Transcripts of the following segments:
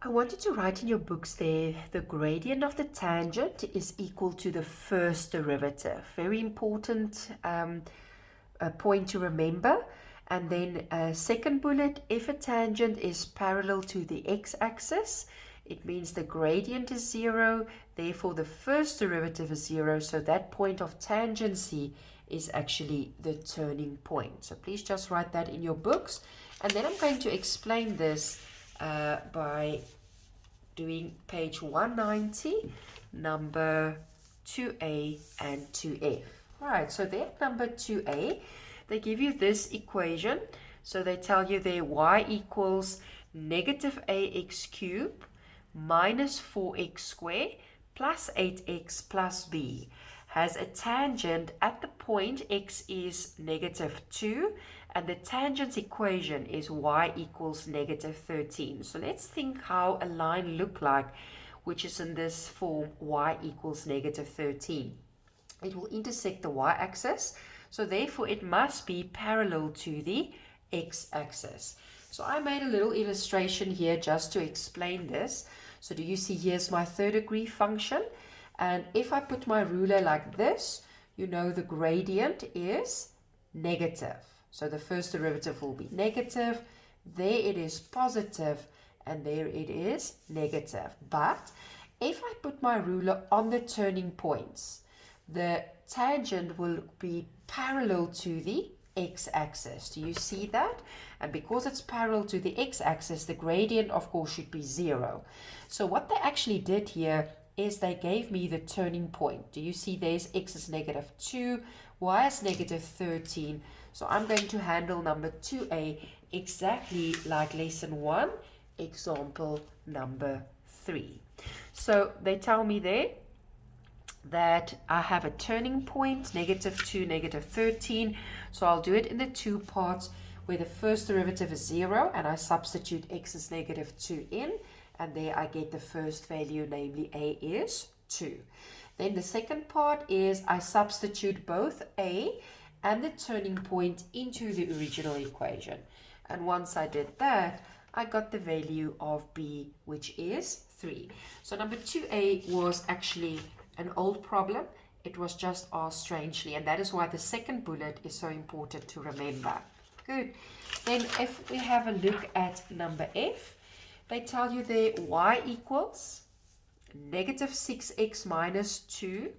I wanted to write in your books there, the gradient of the tangent is equal to the first derivative. Very important point to remember. And then second bullet, if a tangent is parallel to the x-axis, it means the gradient is 0, therefore the first derivative is 0, so that point of tangency is actually the turning point. So please just write that in your books. And then I'm going to explain this by doing page 190, number 2a and 2f. Right, so there, number 2a, they give you this equation. So they tell you there y equals negative ax cubed minus 4x squared plus 8x plus b has a tangent at the point x is negative 2, and the tangent equation is y equals negative 13. So let's think how a line look like, which is in this form, y equals negative 13. It will intersect the y-axis, so therefore it must be parallel to the x-axis. So I made a little illustration here just to explain this. So do you see, here's my third degree function, and if I put my ruler like this, you know the gradient is negative. So the first derivative will be negative, there it is positive, and there it is negative. But if I put my ruler on the turning points, the tangent will be parallel to the x-axis. Do you see that? And because it's parallel to the x-axis, the gradient of course should be 0. So what they actually did here is they gave me the turning point. Do you see there's x is negative 2, y is negative 13. So I'm going to handle number 2a exactly like lesson 1, example number 3. So they tell me there that I have a turning point, negative 2, negative 13. So I'll do it in the two parts where the first derivative is 0 and I substitute x is negative 2 in, and there I get the first value, namely a is 2. Then the second part is I substitute both a and the turning point into the original equation. And once I did that, I got the value of b, which is 3. So number 2a was actually an old problem. It was just asked strangely, and that is why the second bullet is so important to remember. Good. Then if we have a look at number f, they tell you there y equals negative 6x minus 2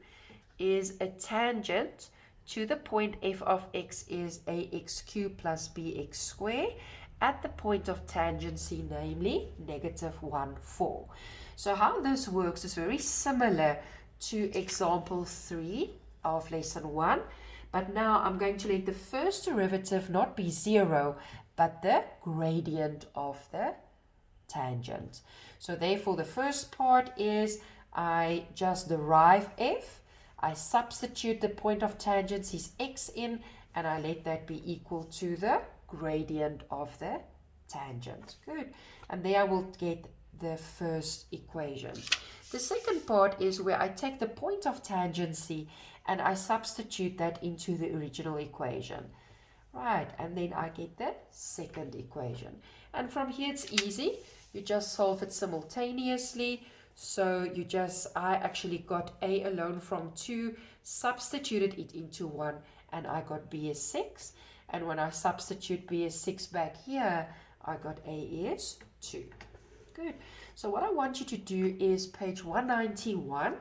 is a tangent to the point f of x is ax cubed plus bx squared at the point of tangency, namely negative 1, 4. So how this works is very similar to example 3 of lesson 1, but now I'm going to let the first derivative not be 0, but the gradient of the tangent. So therefore the first part is I just derive f, I substitute the point of tangency x in, and I let that be equal to the gradient of the tangent. Good. And there I will get the first equation. The second part is where I take the point of tangency and I substitute that into the original equation. Right, and then I get the second equation. And from here it's easy. You just solve it simultaneously. So I actually got a alone from 2, substituted it into 1, and I got b is 6. And when I substitute b is 6 back here, I got a is 2. Good. So what I want you to do is page 191,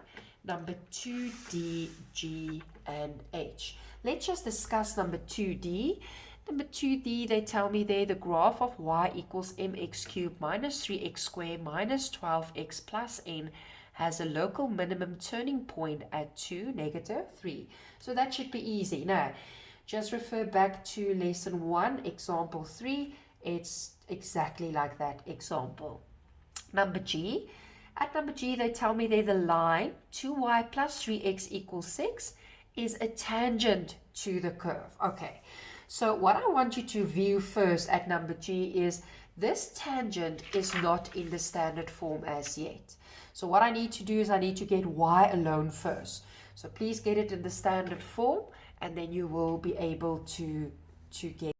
number 2D, G, and H. Let's just discuss number 2D. Number 2D, they tell me there the graph of y equals mx cubed minus 3x squared minus 12x plus n has a local minimum turning point at 2, negative 3. So that should be easy. Now, just refer back to lesson 1, example 3. It's exactly like that example. Number G. At number G, they tell me there the line 2y plus 3x equals 6 is a tangent to the curve. Okay, so what I want you to view first at number G is this tangent is not in the standard form as yet. So what I need to do is I need to get y alone first. So please get it in the standard form, and then you will be able to get